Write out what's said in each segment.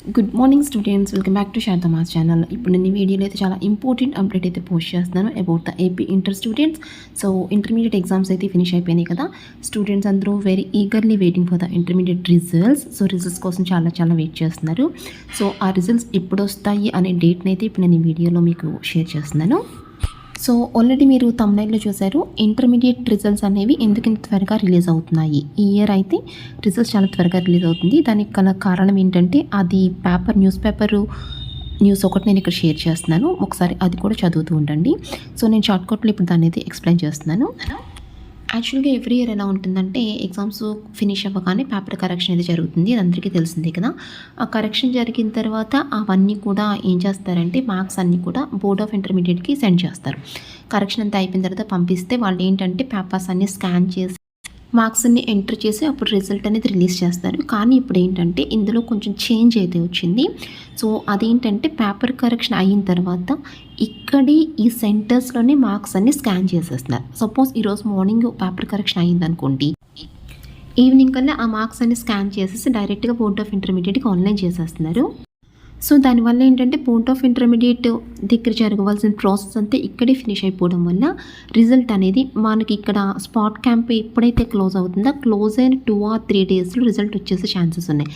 Good morning students, welcome back to Sharadamas channel. ఇప్పుడు నేను ఈ వీడియోలో అయితే చాలా ఇంపార్టెంట్ అప్డేట్ అయితే పోస్ట్ చేస్తున్నాను about the AP inter students. So intermediate exams అయితే ఫినిష్ అయిపోయినాయి కదా. స్టూడెంట్స్ అందరూ very eagerly waiting for the intermediate results. So results కోసం చాలా వెయిట్ చేస్తున్నారు. సో ఆ రిజల్ట్స్ ఎప్పుడు వస్తాయి అనే డేట్ని అయితే ఇప్పుడు నేను ఈ వీడియోలో మీకు షేర్ చేస్తున్నాను. సో ఆల్రెడీ మీరు తమ్నైల్లో చూశారు, ఇంటర్మీడియట్ రిజల్ట్స్ అనేవి ఎందుకు ఇంత త్వరగా రిలీజ్ అవుతున్నాయి. ఈ ఇయర్ అయితే రిజల్ట్స్ చాలా త్వరగా రిలీజ్ అవుతుంది. దానికి గల కారణం ఏంటంటే అది న్యూస్ ఒకటి నేను ఇక్కడ షేర్ చేస్తున్నాను. ఒకసారి అది కూడా చదువుతూ ఉండండి. సో నేను షార్ట్కట్లో ఇప్పుడు దాన్ని అయితే ఎక్స్ప్లెయిన్ చేస్తున్నాను. యాక్చువల్గా ఎవ్రీ ఇయర్ ఎలా ఉంటుందంటే ఎగ్జామ్స్ ఫినిష్ అవ్వగానే పేపర్ కరెక్షన్ అయితే జరుగుతుంది. అది అందరికీ తెలిసిందే కదా. ఆ కరెక్షన్ జరిగిన తర్వాత అవన్నీ కూడా ఏం చేస్తారంటే మార్క్స్ అన్నీ కూడా బోర్డ్ ఆఫ్ ఇంటర్మీడియట్కి సెండ్ చేస్తారు. కరెక్షన్ అంతా అయిపోయిన తర్వాత పంపిస్తే వాళ్ళు ఏంటంటే పేపర్స్ అన్నీ స్కాన్ చేసి మార్క్స్ అన్ని ఎంటర్ చేసి అప్పుడు రిజల్ట్ అనేది రిలీజ్ చేస్తారు. కానీ ఇప్పుడు ఏంటంటే ఇందులో కొంచెం చేంజ్ అయితే వచ్చింది. సో అదేంటంటే పేపర్ కరెక్షన్ అయిన తర్వాత ఇక్కడే ఈ సెంటర్స్లోనే మార్క్స్ అన్ని స్కాన్ చేసేస్తున్నారు. సపోజ్ ఈరోజు మార్నింగ్ పేపర్ కరెక్షన్ అయ్యిందనుకోండి, ఈవినింగ్ కల్లా ఆ మార్క్స్ అన్ని స్కాన్ చేసేసి డైరెక్ట్గా బోర్డ్ ఆఫ్ ఇంటర్మీడియట్కి ఆన్లైన్ చేసేస్తున్నారు. సో దానివల్ల ఏంటంటే బోర్డ్ ఆఫ్ ఇంటర్మీడియట్ దగ్గర జరగవలసిన ప్రాసెస్ అంతా ఇక్కడే ఫినిష్ అయిపోవడం వల్ల రిజల్ట్ అనేది మనకి ఇక్కడ స్పాట్ క్యాంప్ ఎప్పుడైతే క్లోజ్ అవుతుందో క్లోజ్ అయిన 2 or 3 డేస్లో రిజల్ట్ వచ్చేసే ఛాన్సెస్ ఉన్నాయి.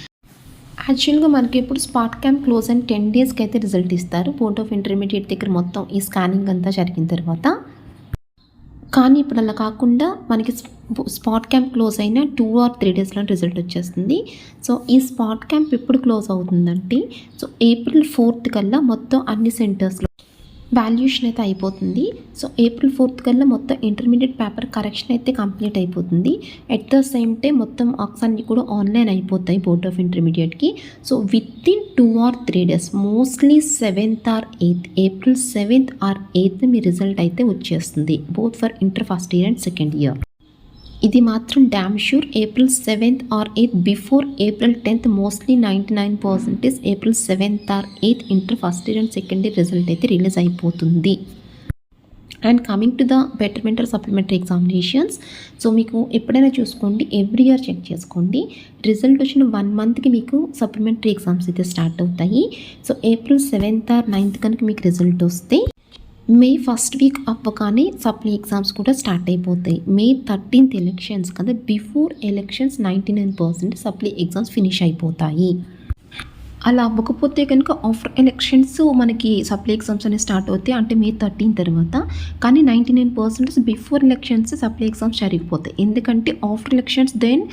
యాక్చువల్గా మనకి ఇప్పుడు స్పాట్ క్యాంప్ క్లోజ్ అయిన 10 డేస్కి అయితే రిజల్ట్ ఇస్తారు బోర్డ్ ఆఫ్ ఇంటర్మీడియట్ దగ్గర మొత్తం ఈ స్కానింగ్ అంతా జరిగిన తర్వాత. కానీ ఇప్పుడు అలా కాకుండా మనకి స్పాట్ క్యాంప్ క్లోజ్ అయిన 2 or 3 డేస్లో రిజల్ట్ వచ్చేస్తుంది. సో ఈ స్పాట్ క్యాంప్ ఎప్పుడు క్లోజ్ అవుతుందంటే సో April 4th కల్లా మొత్తం అన్ని సెంటర్స్లో వాల్యుయేషన్ అయితే అయిపోతుంది. సో April 4th కల్లా మొత్తం ఇంటర్మీడియట్ పేపర్ కరెక్షన్ అయితే కంప్లీట్ అయిపోతుంది. ఎట్ ద సేమ్ టైం మొత్తం మార్క్స్ అన్నీ కూడా ఆన్లైన్ అయిపోతాయి బోర్డ్ ఆఫ్ ఇంటర్మీడియట్కి. So within 2 or 3 days, mostly 7th or 8th, April 7th or 8th మీ రిజల్ట్ అయితే వచ్చేస్తుంది both for inter first year and second year. ఇది మాత్రం damn sure. April 7th or 8th before April 10th, mostly 99% April 7th or 8th inter first year and second year result అయితే release అయిపోతుంది. And coming to the betterment or supplementary examinations, so మీకు ఎప్పుడైనా చూసుకోండి, every year check చేసుకోండి. Result వచ్చిన 1 monthకి మీకు supplementary exams అయితే స్టార్ట్ అవుతాయి. So April 7th or 9th కనుక మీకు రిజల్ట్ వస్తే May 1st వీక్ అవ్వగానే సప్లీ ఎగ్జామ్స్ కూడా స్టార్ట్ అయిపోతాయి. May 13th ఎలక్షన్స్ కదా, before elections 99% supply exams finish అయిపోతాయి. అలా అవ్వకపోతే కనుక ఆఫ్టర్ ఎలక్షన్స్ మనకి సప్లీ ఎగ్జామ్స్ అనేవి స్టార్ట్ అవుతాయి, అంటే May 13 తర్వాత. కానీ 99% బిఫోర్ ఎలక్షన్స్ సప్లీ ఎగ్జామ్స్ జరిగిపోతాయి. ఎందుకంటే after elections then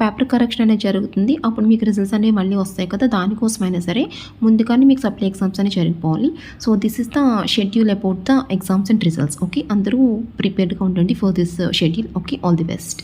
paper correction అనేది జరుగుతుంది. అప్పుడు మీకు రిజల్ట్స్ అనేవి మళ్ళీ వస్తాయి కదా, దానికోసమైనా సరే ముందుగానే మీకు సప్లీ ఎగ్జామ్స్ అనేవి జరిగిపోవాలి. So this is the schedule about the exams and results. Okay, అందరూ ప్రిపేర్డ్గా ఉండండి for this schedule. Okay, all the best.